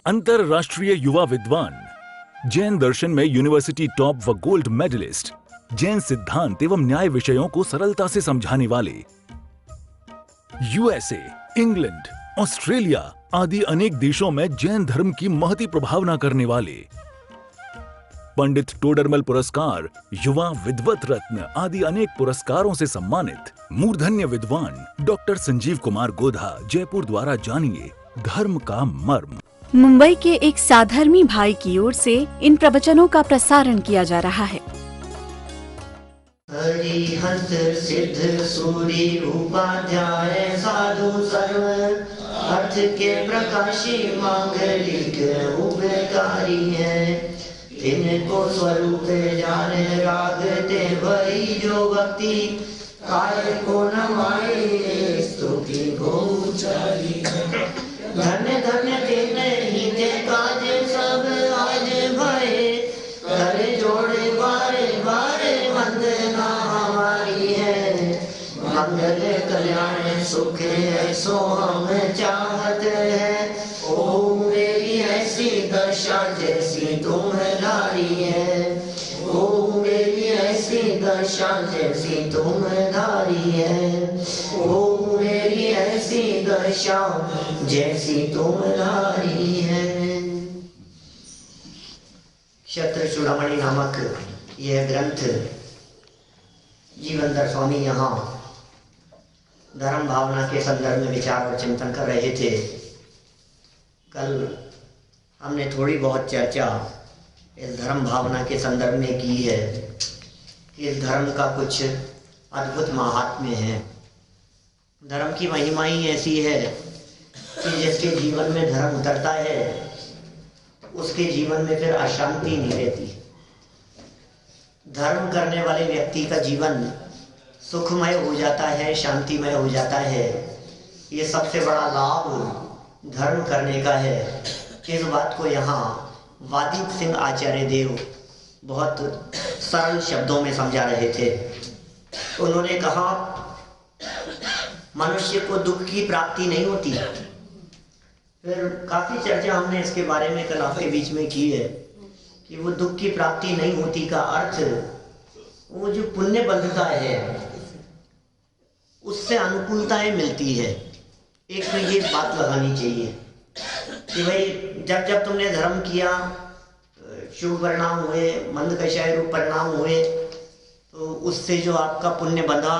अंतरराष्ट्रीय युवा विद्वान, जैन दर्शन में यूनिवर्सिटी टॉप व गोल्ड मेडलिस्ट, जैन सिद्धांत एवं न्याय विषयों को सरलता से समझाने वाले, यूएसए, इंग्लैंड, ऑस्ट्रेलिया आदि अनेक देशों में जैन धर्म की महती प्रभावना करने वाले, पंडित टोडरमल पुरस्कार, युवा विद्वत रत्न आदि अनेक पुरस्कारों से सम्मानित मूर्धन्य विद्वान डॉक्टर संजीव कुमार गोधा जयपुर द्वारा जानिए धर्म का मर्म। मुंबई के एक साधर्मी भाई की ओर से इन प्रवचनों का प्रसारण किया जा रहा है। हरिहंस सिद्ध सूरी उपाध्याय साधु सर्व अर्थ के प्रकाशी मांगलिक उपकारी है। इनको स्वरूप जाने रागते वही जो भक्ति काय को नमाए स्तुति को उचारी है। धन्य धन्य तेने ही ते काज सब आज भये करे जोड़े बारे बारे वंदना हमारी है। मंगल कल्याण सुख ऐसो हम चाहत है। ओ मेरी ऐसी दशा जैसी तुम्हारी है। ओ मेरी ऐसी दशा जैसी तुम्हारी है। ओ मेरी ऐसी दशा जैसी तुम्हारी है। क्षत्र चूड़ामणि नामक यह ग्रंथ जीवनधर स्वामी यहाँ धर्म भावना के संदर्भ में विचार और चिंतन कर रहे थे। कल हमने थोड़ी बहुत चर्चा इस धर्म भावना के संदर्भ में की है कि इस धर्म का कुछ अद्भुत महात्म्य है। धर्म की महिमा ही ऐसी है कि जिसके जीवन में धर्म उतरता है उसके जीवन में फिर अशांति नहीं रहती। धर्म करने वाले व्यक्ति का जीवन सुखमय हो जाता है, शांतिमय हो जाता है। ये सबसे बड़ा लाभ धर्म करने का है। इस बात को यहाँ वादीप सिंह आचार्य देव बहुत सरल शब्दों में समझा रहे थे। उन्होंने कहा मनुष्य को दुख की प्राप्ति नहीं होती। फिर काफ़ी चर्चा हमने इसके बारे में कल आपके बीच में की है कि वो दुख की प्राप्ति नहीं होती का अर्थ वो जो पुण्य बंधता है उससे अनुकूलताएं मिलती है। एक तो ये बात लगानी चाहिए कि भाई जब जब तुमने धर्म किया, शुभ परिणाम हुए, मंद कषाय रूप परिणाम हुए, तो उससे जो आपका पुण्य बंधा,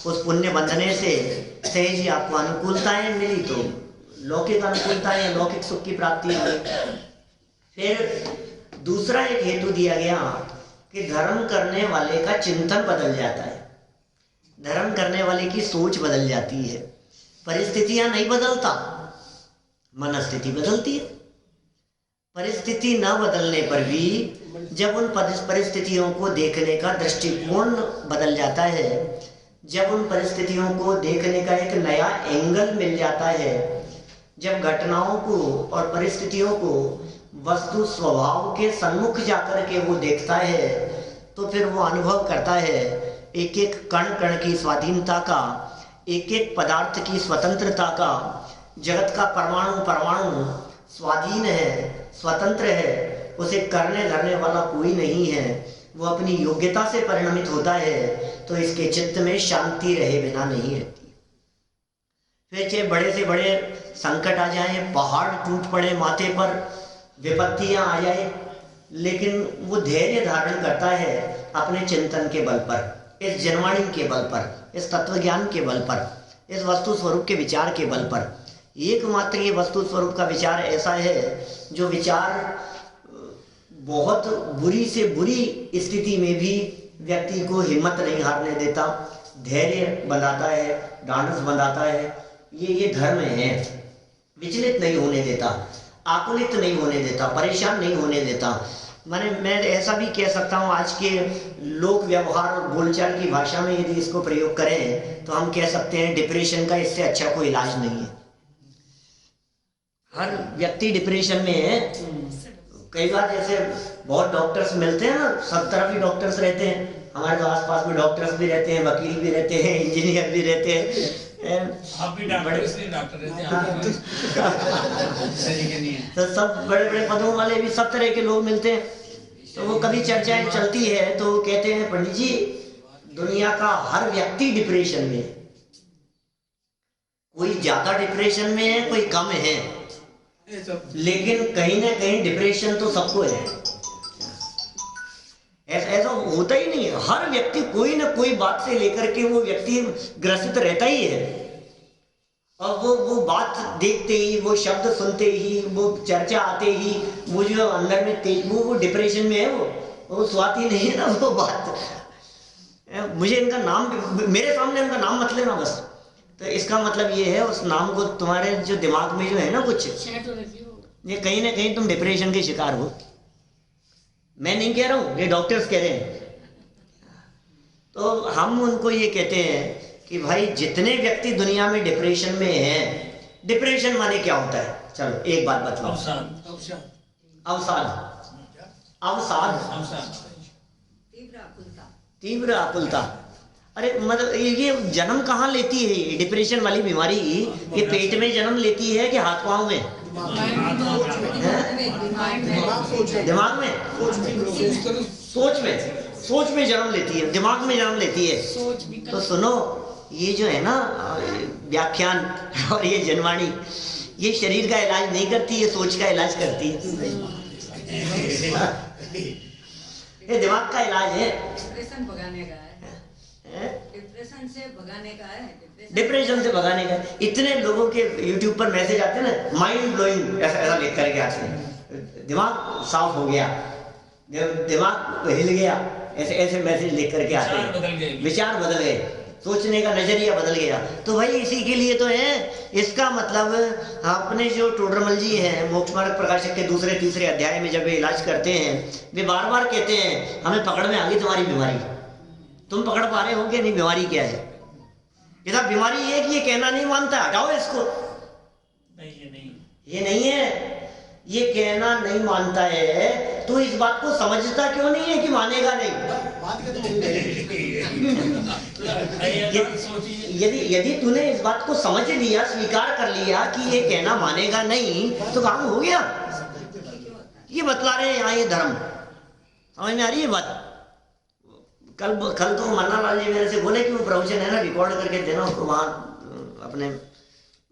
उस पुण्य बंधने से सहज ही आपको अनुकूलताएं मिली, तो लौकिक अनुकूलताएं, लौकिक सुख की प्राप्ति हुई। फिर दूसरा एक हेतु दिया गया कि धर्म करने वाले का चिंतन बदल जाता है, धर्म करने वाले की सोच बदल जाती है। परिस्थितियां नहीं बदलता, मनस्थिति बदलती है। परिस्थिति न बदलने पर भी जब उन परिस्थितियों को देखने का दृष्टिकोण बदल जाता है, जब उन परिस्थितियों को देखने का एक नया एंगल मिल जाता है, जब घटनाओं को और परिस्थितियों को वस्तु स्वभाव के सन्मुख जाकर के वो देखता है, तो फिर वो अनुभव करता है एक एक कण कण की स्वाधीनता का, एक एक पदार्थ की स्वतंत्रता का। जगत का परमाणु परमाणु स्वाधीन है, स्वतंत्र है, उसे करने धरने वाला कोई नहीं है, वो अपनी योग्यता से परिणमित होता है। तो इसके चित्त में शांति रहे बिना नहीं रहती। फिर चाहे बड़े से बड़े संकट आ जाए, पहाड़ टूट पड़े माथे पर, विपत्तियां आ जाए, लेकिन वो धैर्य धारण करता है अपने चिंतन के बल पर, इस जनवाणी के बल पर, इस तत्वज्ञान के बल पर, इस वस्तु स्वरूप के विचार के बल पर। एकमात्र ये वस्तु स्वरूप का विचार ऐसा है जो विचार बहुत बुरी से बुरी स्थिति में भी व्यक्ति को हिम्मत नहीं हारने देता, धैर्य बंधाता है, ढांढस बंधाता है। ये धर्म है। विचलित नहीं होने देता, आकुलित नहीं होने देता, परेशान नहीं होने देता। मैं ऐसा भी कह सकता हूँ, आज के लोक व्यवहार और बोलचाल की भाषा में यदि इसको प्रयोग करें तो हम कह सकते हैं डिप्रेशन का इससे अच्छा कोई इलाज नहीं है। हर व्यक्ति डिप्रेशन में है। कई बार जैसे बहुत डॉक्टर्स मिलते हैं ना, सब तरफ ही डॉक्टर्स रहते हैं। हमारे तो आसपास में डॉक्टर्स भी रहते हैं, वकील भी रहते हैं, इंजीनियर भी रहते हैं, आप भी डॉक्टर, इसलिए डॉक्टर रहते हैं। तो सब बड़े बड़े पदों वाले भी सब तरह के लोग मिलते हैं। तो वो कभी चर्चाएं चलती है तो वो कहते हैं पंडित जी दुनिया का हर व्यक्ति डिप्रेशन में है, कोई ज्यादा डिप्रेशन में है, कोई कम है, लेकिन कहीं ना कहीं डिप्रेशन तो सबको है। ऐसा होता ही नहीं है, हर व्यक्ति कोई ना कोई बात से लेकर के वो व्यक्ति ग्रसित रहता ही है। और वो बात देखते ही, वो शब्द सुनते ही, वो चर्चा आते ही, वो जो अंदर में तेज वो डिप्रेशन में है, वो स्वाति नहीं है ना वो बात। मुझे इनका नाम, मेरे सामने उनका नाम मत लेना बस। तो इसका मतलब ये है उस नाम को तुम्हारे जो दिमाग में जो है ना कुछ, ये कहीं ना कहीं तुम डिप्रेशन के शिकार हो। मैं नहीं कह रहा हूँ, ये डॉक्टर्स कह रहे हैं। तो हम उनको ये कहते हैं कि भाई जितने व्यक्ति दुनिया में डिप्रेशन में हैं, डिप्रेशन माने क्या होता है? चलो एक बात बताओ। अवसाद, तीव्र आकुलता। अरे मतलब ये जन्म कहाँ लेती है ये डिप्रेशन वाली बीमारी? ये पेट में जन्म लेती है कि हाथ पांव में? दिमाग में, सोच में जन्म लेती है, दिमाग में जन्म लेती है। तो सुनो, ये जो है ना व्याख्यान और ये जनवाणी, ये शरीर का इलाज नहीं करती, ये सोच का इलाज करती है। ये दिमाग का इलाज है, डिप्रेशन भगाने का है, डिप्रेशन से भगाने का है, डिप्रेशन से भगाने का। इतने लोगों के यूट्यूब पर मैसेज आते हैं ना, माइंड ब्लोइंग ऐसा लिख करके आते हैं, दिमाग साफ हो गया, दिमाग हिल गया, ऐसे मैसेज लिख करके आते हैं, विचार बदल गए, सोचने का नजरिया बदल गया। तो भाई इसी के लिए तो है। इसका मतलब अपने जो टोडरमल जी हैं, मोक्ष मार्ग प्रकाशक के दूसरे तीसरे अध्याय में जब वे इलाज करते हैं, वे बार बार कहते हैं हमें पकड़ में आ गई तुम्हारी बीमारी, तुम पकड़ पा रहे हो कि नहीं बीमारी क्या है? यदा बीमारी ये कि ये कहना नहीं मानता, हटाओ इसको। ये नहीं है, ये कहना नहीं मानता है, तो इस बात को समझता क्यों नहीं है कि मानेगा नहीं? यदि तूने इस बात को समझ लिया, स्वीकार कर लिया कि ये कहना मानेगा नहीं, तो काम हो गया। ये बतला रहे हैं यहाँ ये धर्म, समझ में आ रही है बात? कल तो मन्ना लाल जी मेरे से बोले कि वो प्रवचन है ना, रिकॉर्ड करके देना उसको, वहाँ अपने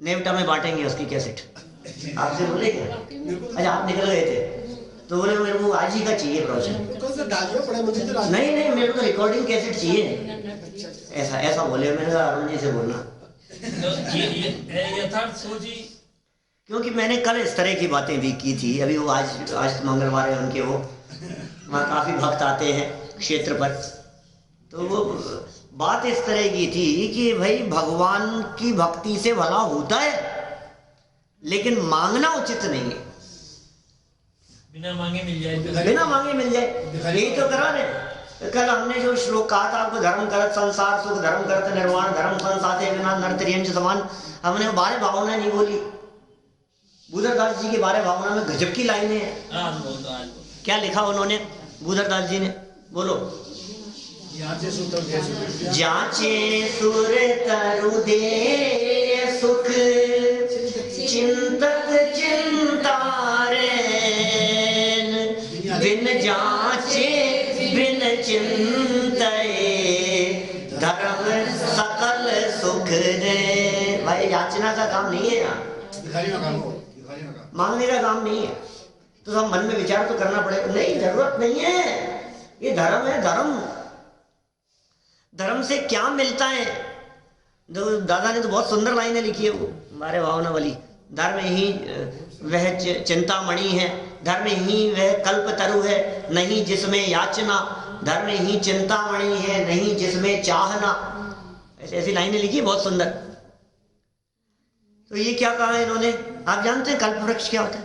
नेवटा में बांटेंगे उसकी कैसेट। आपसे बोले क्या? अच्छा आप निकल गए थे तो बोले मेरे को आज ही का चाहिए प्रवचन। नहीं मेरे को रिकॉर्डिंग कैसेट चाहिए, ऐसा बोले। मैंने कहा अरुण जी से बोलना, क्योंकि मैंने कल इस तरह की बातें भी की थी। अभी वो आज मंगलवार है उनके, वो वहाँ काफी भक्त आते हैं क्षेत्र पर, तो वो बात इस तरह की थी कि भाई भगवान की भक्ति से भला होता है, लेकिन मांगना उचित नहीं है। बिना मांगे मिल जाए, यही तो करा रहे। कल हमने जो श्लोक कहा था आपको, धर्म करत संसार सुख, धर्म करत निर्वाण, धर्म संसाथे बिना नरतरियंच समान, हमने बारे भावना नहीं बोली। बुधरदास जी के बारे भावना में गजब की लाइनें हैं। क्या लिखा उन्होंने बुधरदास जी ने? बोलो। जाचे सुर तरु दे सुख, चिंतक चिंतारे, बिन जाचे बिन चिंतये, धर्म सकल सुख दे। भाई याचना का काम नहीं है यहाँ, मांगने का काम नहीं है। तो सब मन में विचार तो करना पड़ेगा। नहीं, जरूरत नहीं है, ये धर्म है। धर्म से क्या मिलता है? दादा ने तो बहुत सुंदर लाइनें लिखी है वो हमारे भावना वाली। धर्म ही वह चिंतामणि है, धर्म ही वह कल्प तरु है, नहीं जिसमें याचना, धर्म ही चिंतामणि है, नहीं जिसमें चाहना। ऐसी लाइनें लिखी बहुत सुंदर। तो ये क्या कहा है इन्होंने? आप जानते हैं कल्प वृक्ष क्या होता है?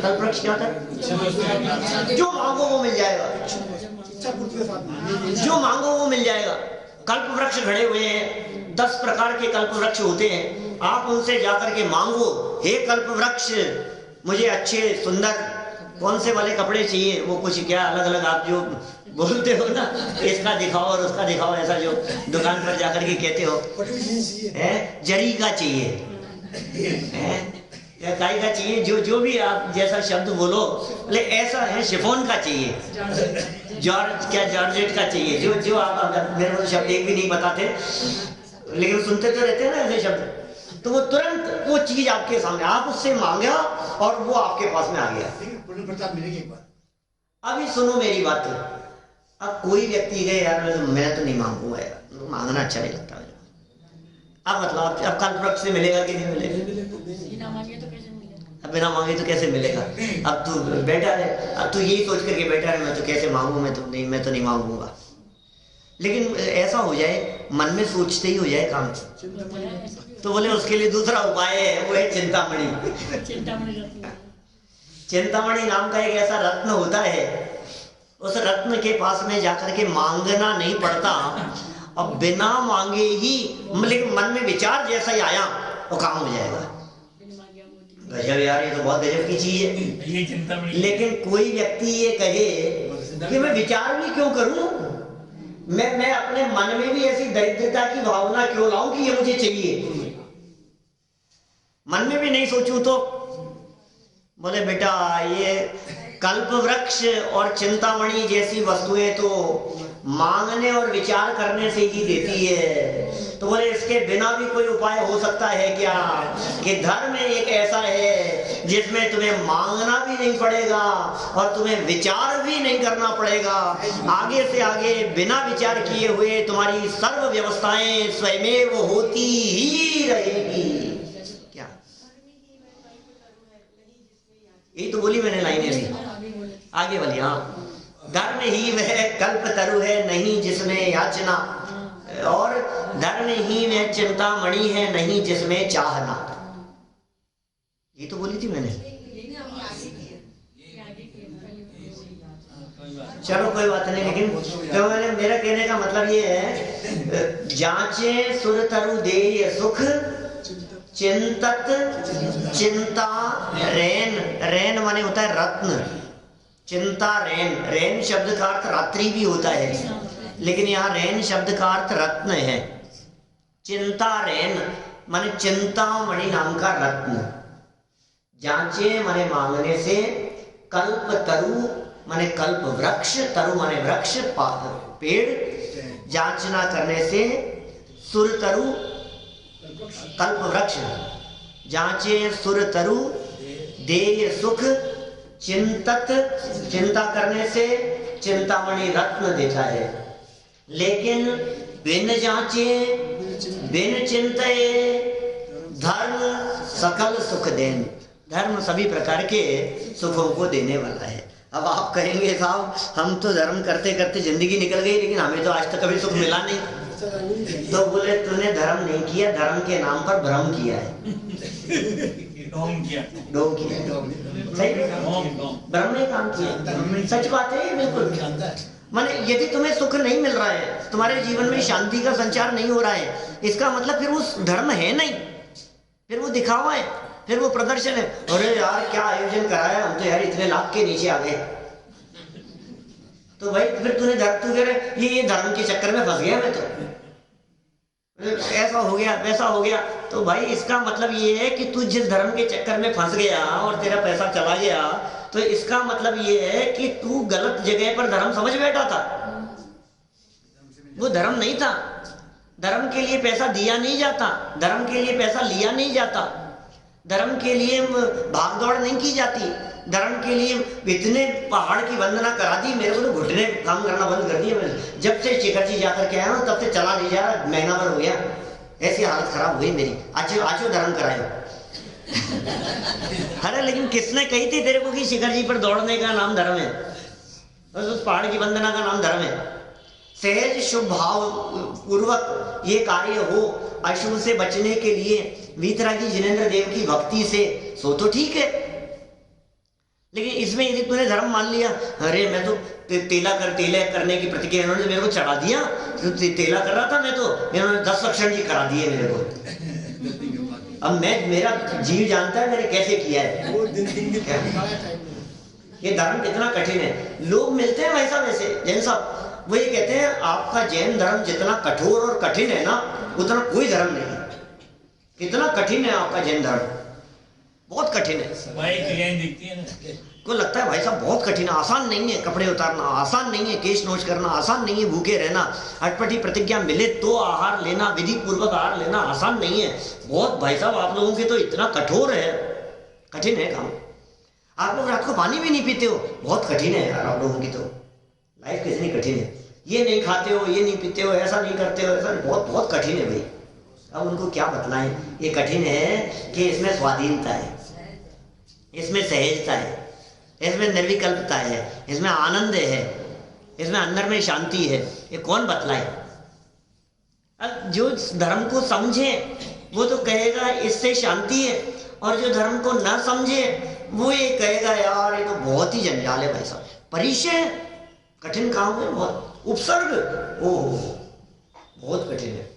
कल्प वृक्ष क्या होता है? जो मांगो वो मिल जाएगा, जो मांगो वो मिल जाएगा। कल्प वृक्ष खड़े हुए हैं, 10 प्रकार के कल्प वृक्ष होते हैं। आप उनसे जाकर के मांगो, हे कल्प वृक्ष मुझे अच्छे सुंदर कौन से वाले कपड़े चाहिए, वो कुछ क्या अलग अलग आप जो बोलते हो ना, इसका दिखाओ और उसका दिखाओ, ऐसा जो दुकान पर जाकर के कहते हो, जरी का चाहिए, या काई का चाहिए, जो भी आप जैसा शब्द बोलो, बोले ऐसा है, शिफॉन का चाहिए, जॉर्जेट का चाहिए, जो आप, मेरे को शब्द एक भी नहीं बताते, लेकिन सुनते तो रहते हैं ना ऐसे शब्द, तो वो तुरंत वो चीज आपके सामने, आप उससे मांगा और वो आपके पास में आ गया। अभी सुनो मेरी बात, अब कोई व्यक्ति गए यार मैं तो नहीं मांगूंगा यार, मांगना अच्छा नहीं लगता मुझे, अब मतलब अब कल वृक्ष से मिलेगा कि नहीं मिलेगा? बिना मांगे तो कैसे मिलेगा? अब बिना मांगे तो कैसे मिलेगा? अब तू बैठा है, अब तू यही सोच करके बैठा है मैं तो कैसे मांगू, मैं तो नहीं मांगूंगा। लेकिन ऐसा हो जाए, मन में सोचते ही हो जाए काम, तो बोले उसके लिए दूसरा उपाय है, वो है चिंतामणि। चिंतामणि नाम का एक ऐसा रत्न होता है, उस रत्न के पास में जाकर के मांगना नहीं पड़ता, अब बिना मांगे ही, लेकिन मन में विचार जैसा ही आया वो काम हो जाएगा। गजब यार, ये तो बहुत गजब की चीज है। लेकिन कोई व्यक्ति ये कहे कि मैं विचार भी क्यों करूं, मैं अपने मन में भी ऐसी दरिद्रता की भावना क्यों लाऊं कि ये मुझे चाहिए, मन में भी नहीं सोचूं तो? बोले बेटा ये कल्प वृक्ष और चिंतामणि जैसी वस्तुएं तो मांगने और विचार करने से ही देती है, तो बोले इसके बिना भी कोई उपाय हो सकता है क्या? कि धर्म एक ऐसा है जिसमें तुम्हें मांगना भी नहीं पड़ेगा और तुम्हें विचार भी नहीं करना पड़ेगा, आगे से आगे बिना विचार किए हुए तुम्हारी सर्व व्यवस्थाएं स्वयमेव होती ही रहेगी। क्या यही तो बोली मैंने लाइनें अभी आगे वाली। हाँ, धर्म ही वह कल्प तरु है नहीं जिसमें याचना, और धर्म ही वह चिंतामणि है नहीं जिसमें चाहना। ये तो बोली थी मैंने। चलो कोई बात नहीं, लेकिन तो मैंने, मेरा कहने का मतलब ये है, जांचे सुर तरु देय सुख चिंतत चिंता रैन, रैन माने होता है रत्न, चिंता रैन, रैन शब्द का अर्थ रात्रि भी होता है, लेकिन यहाँ रैन शब्द का अर्थ रत्न है। चिंता रैन माने चिंतामणि नाम का रत्न, जांचे माने मांगने से, कल्प तरु माने कल्प वृक्ष, तरु माने वृक्ष पेड़, जांचना करने से, सुर तरु कल्प वृक्ष, जांचे सुर तरु देय सुख, चिंतत चिंता करने से चिंतामणि रत्न देता है। लेकिन बिन जांचे बिन चिंतये धर्म सकल सुख देन, धर्म सभी प्रकार के सुखों को देने वाला है। अब आप कहेंगे साहब हम तो धर्म करते करते जिंदगी निकल गई लेकिन हमें तो आज तक कभी सुख मिला नहीं, तो बोले तूने धर्म नहीं किया, धर्म के नाम पर भ्रम किया है। डोम किया सही, भ्रम में काम किया, सच बात है बिल्कुल। माने यदि तुम्हें सुख नहीं मिल रहा है, तुम्हारे जीवन में शांति का संचार नहीं हो रहा है, इसका मतलब फिर वो धर्म है नहीं, फिर वो दिखावा है, फिर वो प्रदर्शन है। अरे यार क्या आयोजन कराया, हम तो यार इतने लाख के नीचे आ गए, तो भाई फिर तूने तू कह रहे ये धर्म के चक्कर में फंस गया, मैं तो ऐसा हो गया वैसा हो गया, तो भाई इसका मतलब ये है कि तू जिस धर्म के चक्कर में फंस गया और तेरा पैसा चला गया, तो इसका मतलब ये है कि तू गलत जगह पर धर्म समझ बैठा था। वो धर्म नहीं था, धर्म के लिए पैसा दिया नहीं जाता, धर्म के लिए पैसा लिया नहीं जाता, धर्म के लिए भाग दौड़ नहीं की जाती, धर्म के लिए इतने पहाड़ की वंदना करा दी, मेरे को तो घुटने काम करना बंद कर दिया मैंने। जब से शिखर जी जाकर के आया हूँ तब से चला नहीं जा रहा, महीना भर हो गया, ऐसी हालत खराब हुई मेरी। आज धर्म कराए। अरे लेकिन किसने कही थी तेरे को कि शिखर जी पर दौड़ने का नाम धर्म है, बस उस पहाड़ की वंदना का नाम धर्म है। सहज शुभ भाव पूर्वक ये कार्य हो, अशुभ से बचने के लिए वीतरागी जिनेंद्र देव की भक्ति से, सो तो ठीक है। लेकिन इसमें यदि तूने धर्म मान लिया, अरे मैं तो तेला करने की प्रतिक्रिया इन्होंने मेरे को चढ़ा दिया, तो तेला कर रहा था मैं तो, इन्होंने 10 लक्षण जी करा दिए मेरे को। अब मैं, मेरा जीव जानता है मैंने कैसे किया है। ये धर्म कितना कठिन है। लोग मिलते हैं भाई साहब ऐसे जैन साहब, वो ये कहते हैं आपका जैन धर्म जितना कठोर और कठिन है ना, उतना कोई धर्म नहीं है। कितना कठिन है आपका जैन धर्म, बहुत कठिन है भाई। क्रियाएं दिखती है ना, को लगता है भाई साहब बहुत कठिन है, आसान नहीं है। कपड़े उतारना आसान नहीं है, केश नोच करना आसान नहीं है, भूखे रहना, अटपटी प्रतिज्ञा मिले तो आहार लेना, विधि पूर्वक आहार लेना आसान नहीं है। बहुत भाई साहब आप लोगों के तो इतना कठोर है, कठिन है काम। आप लोग रात को पानी भी नहीं पीते हो, बहुत कठिन है यार आप लोगों की तो लाइफ कितनी कठिन है। ये नहीं खाते हो, ये नहीं पीते हो, ऐसा नहीं करते हो, ऐसा बहुत बहुत कठिन है भाई। अब उनको क्या बतलाएं, ये कठिन है कि इसमें स्वाधीनता है, इसमें सहजता है, इसमें निर्विकल्पता है, इसमें आनंद है, इसमें अंदर में शांति है। ये कौन बतलाए? अब जो धर्म को समझे वो तो कहेगा इससे शांति है, और जो धर्म को ना समझे वो ये कहेगा यार ये तो बहुत ही जंजाल है भाई साहब। परिचय कठिन काम है बहुत, उपसर्ग ओ बहुत कठिन है,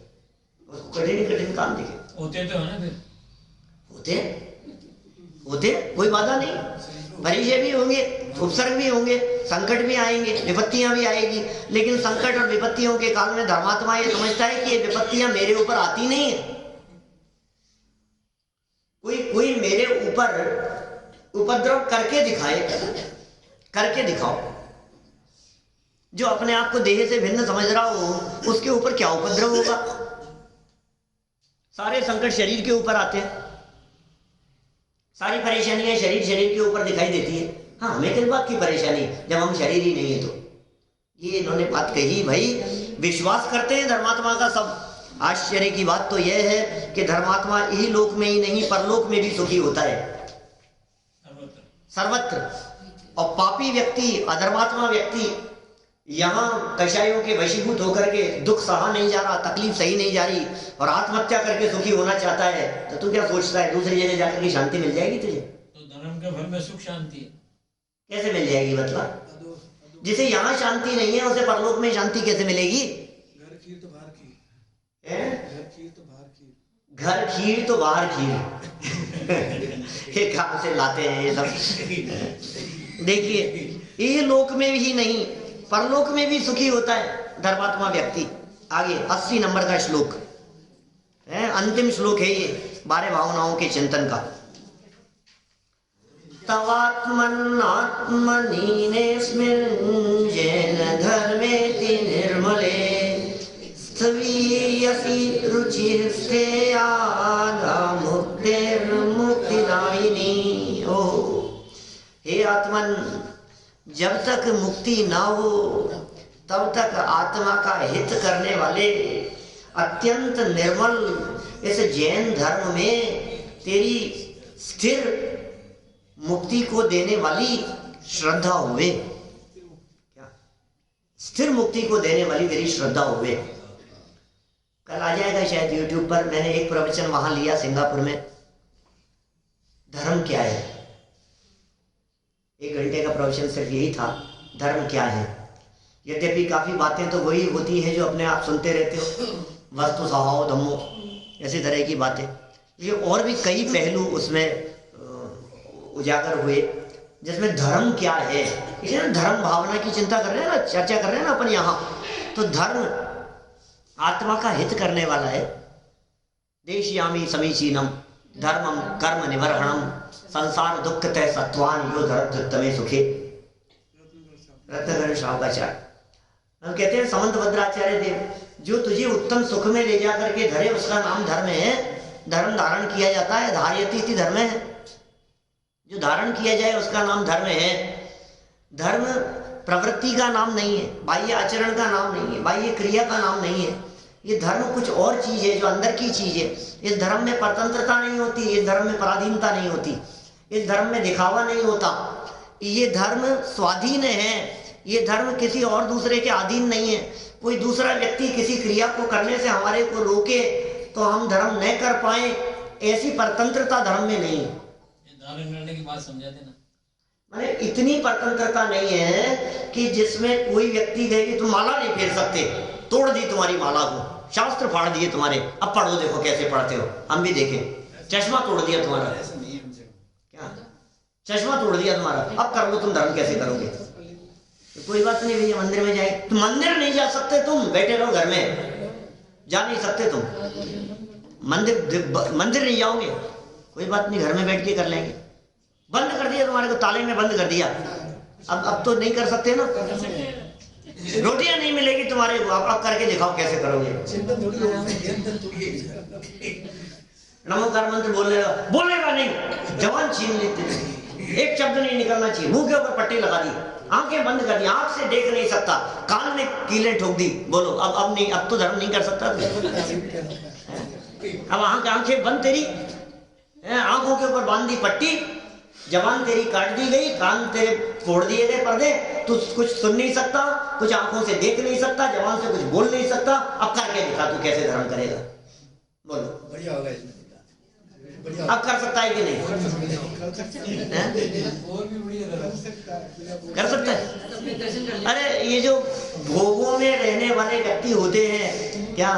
उसको कठिन ही कठिन काम दिखे। होते तो है ना, फिर होते कोई बाधा नहीं, परिचय भी होंगे, उपसर्ग भी होंगे, संकट भी आएंगे, विपत्तियां भी आएगी। लेकिन संकट और विपत्तियों के काल में धर्मात्मा ये समझता है कि ये विपत्तियां मेरे ऊपर आती नहीं है, कोई मेरे ऊपर उपद्रव करके दिखाए, करके दिखाओ। जो अपने आप को देह से भिन्न समझ रहा हो उसके ऊपर क्या उपद्रव होगा? सारे संकट शरीर के ऊपर आते हैं, सारी परेशानियां शरीर के ऊपर दिखाई देती है। हाँ, हमें किस बात की परेशानी जब हम शरीर ही नहीं है तो? ये इन्होंने बात कही भाई, विश्वास करते हैं धर्मात्मा का सब। आश्चर्य की बात तो यह है कि धर्मात्मा यही लोक में ही नहीं परलोक में भी सुखी होता है, सर्वत्र। और पापी व्यक्ति, अधर्मात्मा व्यक्ति यहाँ कषायों के वशीभूत होकर के दुख सहा नहीं जा रहा, तकलीफ सही नहीं जा रही और आत्महत्या करके सुखी होना चाहता है, तो तू क्या सोचता है दूसरी जगह जाकर के शांति मिल जाएगी तुझे? तो धर्म के फल में सुख शांति है, कैसे मिल जाएगी? मतलब जिसे यहाँ शांति नहीं है उसे परलोक में शांति कैसे मिलेगी? घर खीर तो बाहर खीर ये कहाँ से लाते हैं ये सब? देखिए, ये लोक में भी नहीं परलोक में भी सुखी होता है धर्मात्मा व्यक्ति। आगे 80 नंबर का श्लोक है, अंतिम श्लोक है ये 12 भावनाओं के चिंतन का। तवात्मन्नात्मनीनेस्मिन् जैन धर्मेति निर्मले स्थवीयसि रुचिस्तेया मुक्तिर्मुक्तिदायिनी। ओ हे आत्मन, जब तक मुक्ति ना हो तब तक आत्मा का हित करने वाले अत्यंत निर्मल इस जैन धर्म में तेरी स्थिर मुक्ति को देने वाली श्रद्धा हुए। क्या स्थिर मुक्ति को देने वाली तेरी श्रद्धा हुए। कल आ जाएगा शायद यूट्यूब पर, मैंने एक प्रवचन वहां लिया सिंगापुर में, धर्म क्या है। 1 घंटे का प्रवचन सिर्फ यही था, धर्म क्या है। यद्यपि काफ़ी बातें तो वही होती है जो अपने आप सुनते रहते हो, वस्तु स्वभाव धम्मो, ऐसी तरह की बातें। ये और भी कई पहलू उसमें उजागर हुए जिसमें धर्म क्या है। इसलिए ना धर्म भावना की चिंता कर रहे हैं ना, चर्चा कर रहे हैं ना अपन यहाँ, तो धर्म आत्मा का हित करने वाला है। देशयामी समीचीनम धर्मम कर्म निवर्हणम संसार दुख तय सत्वान यो धर्तमे सुखे। रत्नगर श्रावकाचार्य हम कहते हैं समंत भद्राचार्य देव, जो तुझे उत्तम सुख में ले जा करके धरे उसका नाम धर्म है। धर्म धारण किया जाता है, धार्यति इति धर्म है, जो धारण किया जाए उसका नाम धर्म है। धर्म प्रवृत्ति का नाम नहीं है, बाह्य आचरण का नाम नहीं है, बाह्य क्रिया का नाम नहीं है। ये धर्म कुछ और चीज है जो अंदर की चीज है। इस धर्म में परतंत्रता नहीं होती, इस धर्म में पराधीनता नहीं होती, इस धर्म में दिखावा नहीं होता। ये धर्म स्वाधीन है, ये धर्म किसी और दूसरे के अधीन नहीं है। कोई दूसरा व्यक्ति किसी क्रिया को करने से हमारे को रोके तो हम धर्म न कर पाए, ऐसी परतंत्रता धर्म में नहीं है। धारण करने की बात समझा देना, माने इतनी परतंत्रता नहीं है कि जिसमें कोई व्यक्ति कहे कि तुम माला नहीं फेर सकते, तोड़ दी तुम्हारी माला को, शास्त्र फाड़ दिए तुम्हारे, अब पढ़ो देखो कैसे पढ़ते हो, हम भी देखें, चश्मा तोड़ दिया तुम्हारा। क्या चश्मा तोड़ दिया तुम्हारा, अब कर लो तुम धर्म कैसे करोगे? तो कोई बात नहीं भैया, मंदिर में जाए। तो मंदिर नहीं जा सकते तुम, बैठे रहो घर में, जा नहीं सकते तुम, मंदिर नहीं जाओगे, कोई बात नहीं, घर में बैठ के कर लेंगे। बंद कर दिया तुम्हारे को, ताले में बंद कर दिया, अब तो नहीं कर सकते ना, रोटियां नहीं मिलेगी तुम्हारे को, अब करके दिखाओ कैसे करोगे। नमोकार मंत्र बोलेगा नहीं, जवान छीन लेते, एक शब्द नहीं निकलना चाहिए, मुंह के ऊपर पट्टी लगा दी, आंखें बंद कर दी, आंख से देख नहीं सकता, कान में कीलें ठोक दी, बोलो अब नहीं, अब तो धर्म नहीं कर सकता। अब आंखें बंद तेरी, आंखों के ऊपर बांध दी पट्टी, जबान तेरी काट दी गई, कान तेरे फोड़ दिए गए पर्दे, तू कुछ सुन नहीं सकता, कुछ आंखों से देख नहीं सकता, जबान से कुछ बोल नहीं सकता, अब करके दिखा तू कैसे धर्म करेगा, बोलो। बढ़िया होगा इसमें, अब कर सकता है कि नहीं? कर सकता है। अरे ये जो भोगों में रहने वाले व्यक्ति होते हैं, क्या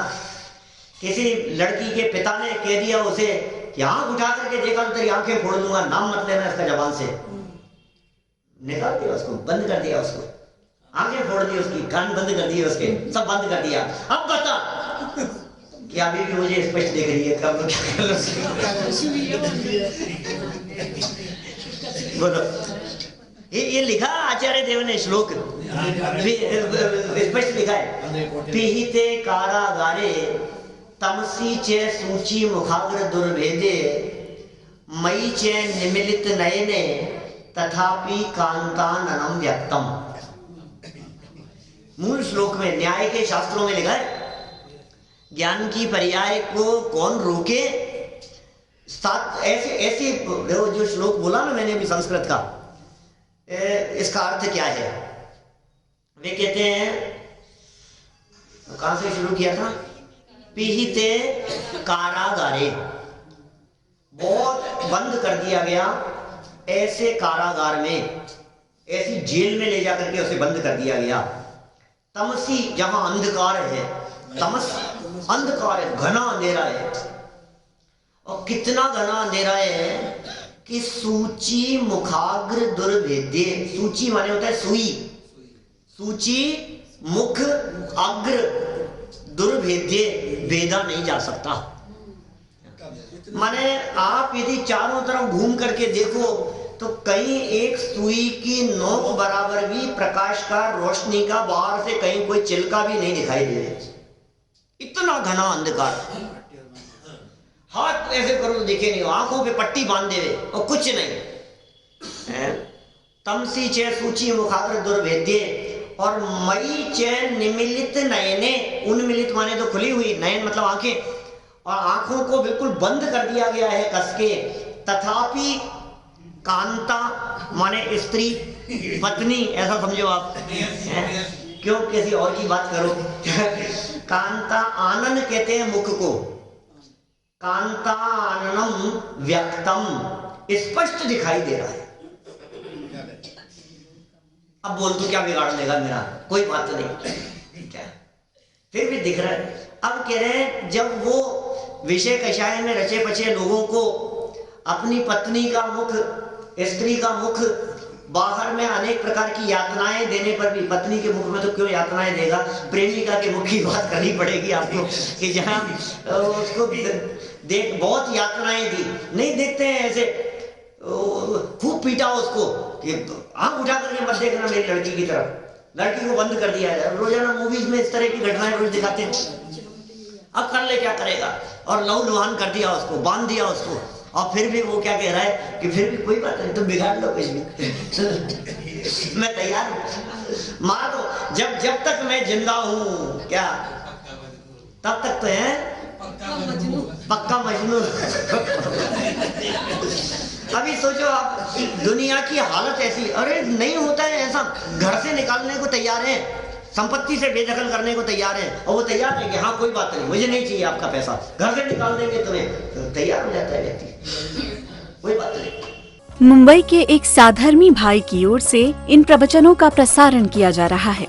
किसी लड़की के पिता ने कह दिया उसे कि आंख उठा करके देखा तो तेरी आंखें फोड़ दूंगा, नाम मत लेना इसका जबान से, निकाल दिया उसको, बंद कर दिया उसको, आंखें फोड़ दी उसकी, कान बंद कर दिए उसके, सब बंद कर दिया। अब बता कि अभी भी मुझे स्पष्ट दिख रही है, कब बोलो। ये लिखा आचार्य देव ने श्लोक, स्पष्ट लिखा है, पिहिते कारागारे तमसी चे सूची मुखाग्र दुर्भेदे मई चे निमिलित नयने तथापि कांताननम व्यक्तम। मूल श्लोक में, न्याय के शास्त्रों में लिखा है, ज्ञान की पर्याय को कौन रोके, साथ ऐसे जो श्लोक बोला ना मैंने अभी संस्कृत का, इसका अर्थ क्या है? वे कहते हैं, कहां से शुरू किया था? पिहिते कारागारे, बहुत बंद कर दिया गया ऐसे कारागार में, ऐसी जेल में ले जाकर के उसे बंद कर दिया गया। तमसी, जहां अंधकार है, तमस अंधकार है, घना अंधेरा है, और कितना घना अंधेरा है कि सूची मुखाग्र दुर्भेद्य, सूची माने होता है सुई, सूची मुख अग्र दुर्भेद्य, भेदा नहीं जा सकता। माने आप यदि चारों तरफ घूम करके देखो तो कहीं एक सुई की नोक बराबर भी प्रकाश का, रोशनी का, बाहर से कहीं कोई चिलका भी नहीं दिखाई दे रहा, इतना घना अंधकार। हाथ ऐसे करो तो दिखे नहीं, आंखों पे पट्टी बांध दे और कुछ नहीं। तमसी चे सूची मुखाग्र दुर्भेद्य, और मई चे निमिलित नयने, उन्मिलित माने तो खुली हुई, नयन मतलब आंखें, और आंखों को बिल्कुल बंद कर दिया गया है कस के। तथापि कांता माने स्त्री, पत्नी, ऐसा समझो आप, क्यों किसी और की बात करो। कांता, आनन कहते हैं मुख को, कांता आननम व्यक्तम, स्पष्ट दिखाई दे रहा है। अब बोल तू क्या बिगाड़ लेगा मेरा, कोई बात नहीं, क्या फिर भी दिख रहा है। अब कह रहे हैं, जब वो विषय कषाय में रचे पचे लोगों को अपनी पत्नी का मुख, स्त्री का मुख, बाहर में अनेक प्रकार की यातनाएं देने पर भी, पत्नी के मुख में तो क्यों यातनाएं देगा, प्रेमिका के मुख की बात करनी पड़ेगी आपको, कि जहां उसको देख बहुत यातनाएं दी, नहीं देखते हैं ऐसे, खूब पीटा उसको कि आंख उठा करके मत देखना मेरी लड़की की तरफ, लड़की को बंद कर दिया है। रोजाना मूवीज में इस तरह की घटनाएं रोज दिखाते हैं, अब कर ले क्या करेगा, और लहू लुहान कर दिया उसको, बांध दिया उसको, और फिर भी वो क्या कह रहा है कि फिर भी कोई बात नहीं, तुम बिगाड़ लो कुछ भी, मैं तैयार हूं, मार दो, जब तक मैं जिंदा हूं, क्या तब तक तो है पक्का मजनू। अभी सोचो आप, दुनिया की हालत ऐसी, अरे नहीं होता है ऐसा, घर से निकालने को तैयार है, संपत्ति से बेदखल करने को तैयार है, और वो तैयार है कि हाँ कोई बात नहीं, मुझे नहीं चाहिए आपका पैसा, घर से निकाल देंगे तुम्हें, तो तैयार हो जाता है व्यक्ति, कोई बात नहीं। मुंबई के एक साधर्मी भाई की ओर से इन प्रवचनों का प्रसारण किया जा रहा है।